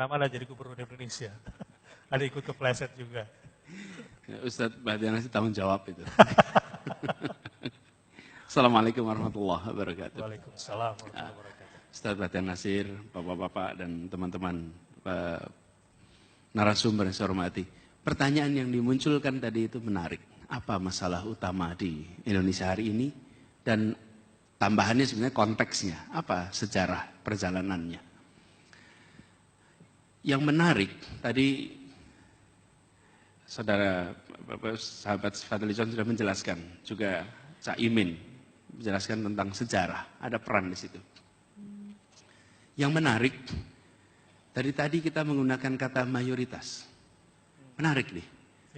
kemana-mana jadi gubernur Indonesia. Ada ikut kepleset juga. Ustadz Bahtiar Nasir tanggung jawab itu. Assalamualaikum warahmatullahi wabarakatuh. Waalaikumsalam warahmatullahi wabarakatuh. Ustadz Bahtiar Nasir, bapak-bapak dan teman-teman narasumber yang saya hormati. Pertanyaan yang dimunculkan tadi itu menarik. Apa masalah utama di Indonesia hari ini? Dan tambahannya sebenarnya konteksnya. Apa sejarah perjalanannya? Yang menarik, tadi saudara sahabat Fadlizon sudah menjelaskan. Juga Cak Imin menjelaskan tentang sejarah. Ada peran di situ. Yang menarik, tadi kita menggunakan kata mayoritas. Menarik nih.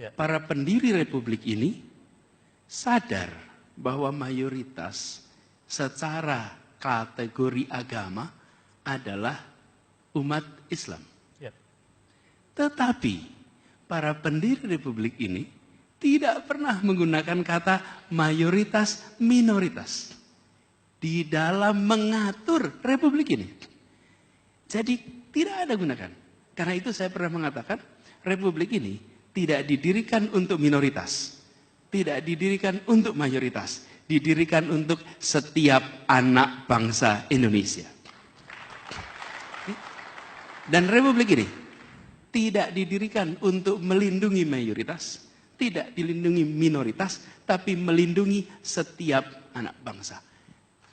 Ya. Para pendiri republik ini sadar bahwa mayoritas secara kategori agama adalah umat Islam. Ya. Tetapi para pendiri republik ini tidak pernah menggunakan kata mayoritas minoritas di dalam mengatur republik ini. Jadi tidak ada gunakan. Karena itu saya pernah mengatakan republik ini tidak didirikan untuk minoritas. Tidak didirikan untuk mayoritas. Didirikan untuk setiap anak bangsa Indonesia. Dan republik ini tidak didirikan untuk melindungi mayoritas. Tidak dilindungi minoritas. Tapi melindungi setiap anak bangsa.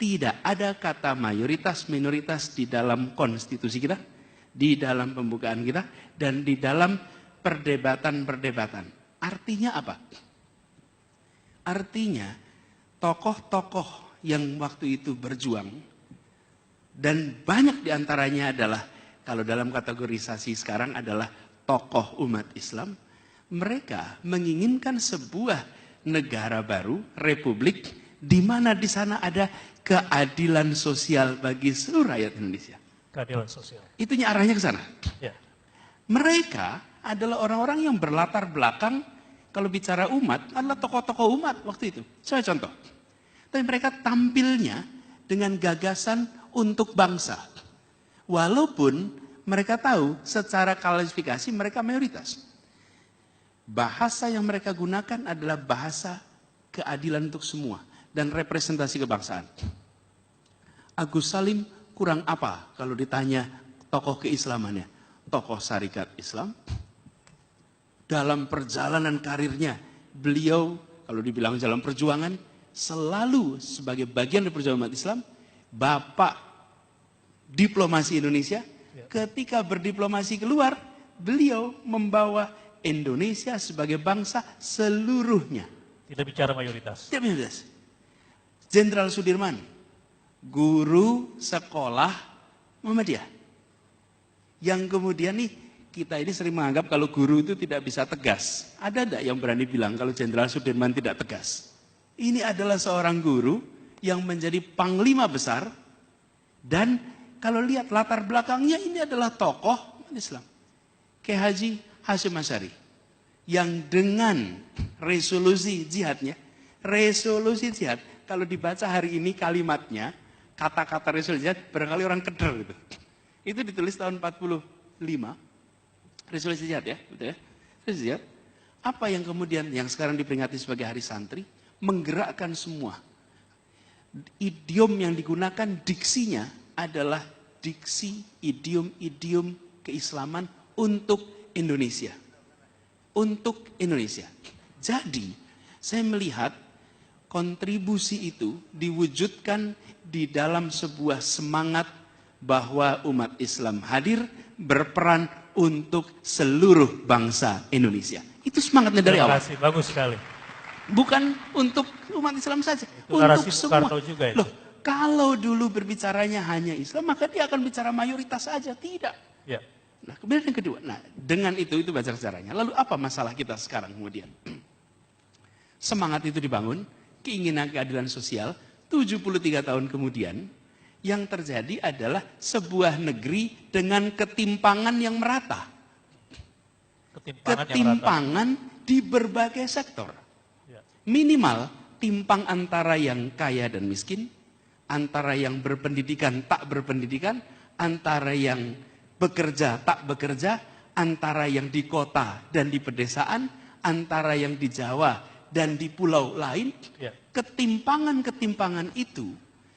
Tidak ada kata mayoritas minoritas di dalam konstitusi kita. Di dalam pembukaan kita. Dan di dalam perdebatan-perdebatan. Artinya apa? Artinya tokoh-tokoh yang waktu itu berjuang dan banyak diantaranya adalah kalau dalam kategorisasi sekarang adalah tokoh umat Islam. Mereka menginginkan sebuah negara baru, republik, di mana di sana ada keadilan sosial bagi seluruh rakyat Indonesia. Keadilan sosial. Itunya arahnya ke sana. Ya. Mereka adalah orang-orang yang berlatar belakang, kalau bicara umat, adalah tokoh-tokoh umat waktu itu. Saya contoh. Tapi mereka tampilnya dengan gagasan untuk bangsa. Walaupun mereka tahu secara kualifikasi mereka mayoritas. Bahasa yang mereka gunakan adalah bahasa keadilan untuk semua. Dan representasi kebangsaan. Agus Salim kurang apa kalau ditanya tokoh keislamannya? Tokoh Syarikat Islam. Dalam perjalanan karirnya, beliau kalau dibilang dalam perjuangan, selalu sebagai bagian dari perjuangan umat Islam, bapak diplomasi Indonesia, ketika berdiplomasi keluar, beliau membawa Indonesia sebagai bangsa seluruhnya. Tidak bicara mayoritas. Tidak mayoritas. Jenderal Sudirman, guru sekolah Muhammadiyah. Yang kemudian nih, kita ini sering menganggap kalau guru itu tidak bisa tegas. Ada enggak yang berani bilang kalau Jenderal Sudirman tidak tegas? Ini adalah seorang guru yang menjadi panglima besar. Dan kalau lihat latar belakangnya ini adalah tokoh Islam. Kiai Haji Hashim Asy'ari. Yang dengan resolusi jihadnya. Resolusi jihad. Kalau dibaca hari ini kalimatnya, kata-kata resolusi jihad, barangkali orang keder gitu. Itu ditulis tahun 45. Resolusi jihad ya, betul ya? Resolusi jihad. Apa yang kemudian yang sekarang diperingati sebagai Hari Santri menggerakkan semua. Idiom yang digunakan diksinya adalah diksi idiom-idiom keislaman untuk Indonesia. Untuk Indonesia. Jadi, saya melihat kontribusi itu diwujudkan di dalam sebuah semangat bahwa umat Islam hadir berperan untuk seluruh bangsa Indonesia. Itu semangatnya dari awal. Terima kasih, bagus sekali. Bukan untuk umat Islam saja, Itu untuk semua. juga itu. Loh, kalau dulu berbicaranya hanya Islam, maka dia akan bicara mayoritas saja. Tidak. Ya. Nah, kemudian yang kedua, nah dengan itu baca sejarahnya. Lalu apa masalah kita sekarang kemudian? Semangat itu dibangun, keinginan keadilan sosial, 73 tahun kemudian, yang terjadi adalah sebuah negeri dengan ketimpangan yang merata. Ketimpangan di berbagai sektor. Ya. Minimal timpang antara yang kaya dan miskin, antara yang berpendidikan tak berpendidikan, antara yang bekerja tak bekerja, antara yang di kota dan di pedesaan, antara yang di Jawa dan di pulau lain, ketimpangan-ketimpangan itu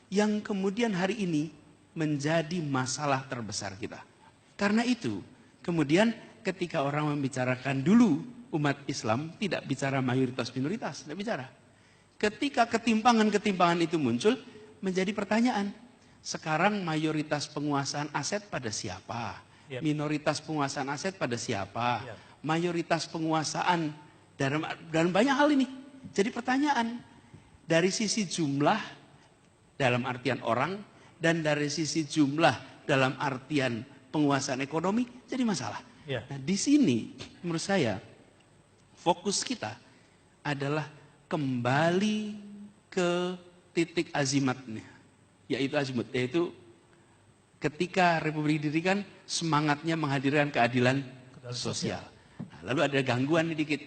yang kemudian hari ini menjadi masalah terbesar kita. Karena itu, kemudian ketika orang membicarakan dulu umat Islam, tidak bicara mayoritas minoritas, tidak bicara. Ketika ketimpangan-ketimpangan itu muncul, menjadi pertanyaan. Sekarang mayoritas penguasaan aset pada siapa? Minoritas penguasaan aset pada siapa? Mayoritas penguasaan dalam banyak hal ini. Jadi pertanyaan, dari sisi jumlah dalam artian orang, dan dari sisi jumlah dalam artian penguasaan ekonomi, jadi masalah. Nah, di sini menurut saya fokus kita adalah kembali ke titik azimatnya. Yaitu ketika Republik didirikan, semangatnya menghadirkan keadilan sosial. Nah, lalu ada gangguan dikit.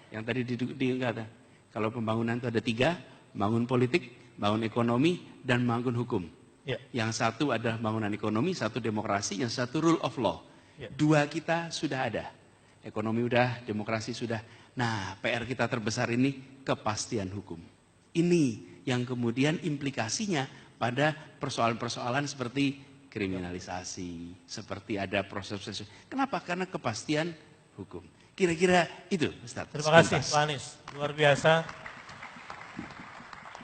Yang tadi dikatakan, kalau pembangunan itu ada 3, bangun politik, bangun ekonomi, dan bangun hukum. Yang satu adalah bangunan ekonomi, satu demokrasi, yang satu rule of law. 2 kita sudah ada. Ekonomi udah, demokrasi sudah. Nah, PR kita terbesar ini kepastian hukum. Ini yang kemudian implikasinya pada persoalan-persoalan seperti kriminalisasi, seperti ada proses-proses. Kenapa? Karena kepastian hukum. Kira-kira itu, Ustaz. Terima kasih, Pak Anies. Luar biasa.